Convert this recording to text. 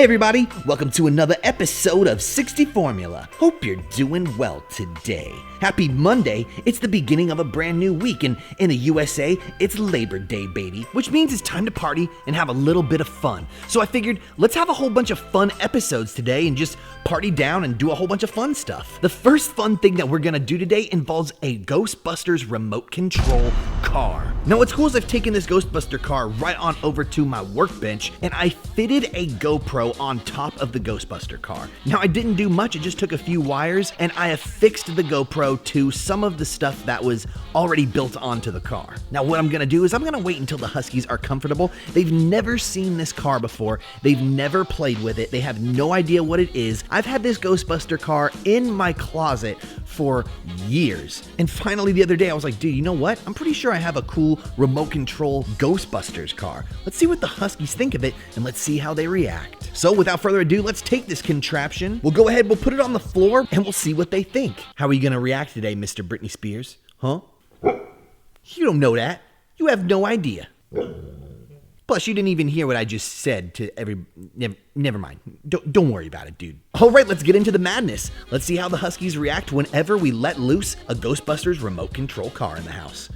everybody, welcome to another episode of 60 Formula. Hope you're doing well today. Happy Monday, it's the beginning of a brand new week, and in the USA, it's Labor Day, baby, which means it's time to party and have a little bit of fun. So I figured, let's have a whole bunch of fun episodes today and just party down and do a whole bunch of fun stuff. The first fun thing that we're gonna do today involves a Ghostbusters remote control car. Now what's cool is I've taken this Ghostbuster car right on over to my workbench, and I fitted a GoPro on top of the Ghostbuster car. Now I didn't do much, it just took a few wires, and I affixed the GoPro to some of the stuff that was already built onto the car. Now what I'm gonna do is I'm gonna wait until the Huskies are comfortable. They've never seen this car before, they've never played with it, they have no idea what it is. I've had this Ghostbuster car in my closet for years. And finally the other day I was like, dude, you know what? I'm pretty sure I have a cool remote control Ghostbusters car. Let's see what the Huskies think of it, and let's see how they react. So without further ado, let's take this contraption. We'll go ahead, we'll put it on the floor, and we'll see what they think. How are you gonna react today, Mr. Britney Spears? Huh? You don't know that. You have no idea. Plus, you didn't even hear what I just said to never mind. Don't worry about it, dude. All right, let's get into the madness. Let's see how the Huskies react whenever we let loose a Ghostbusters remote control car in the house.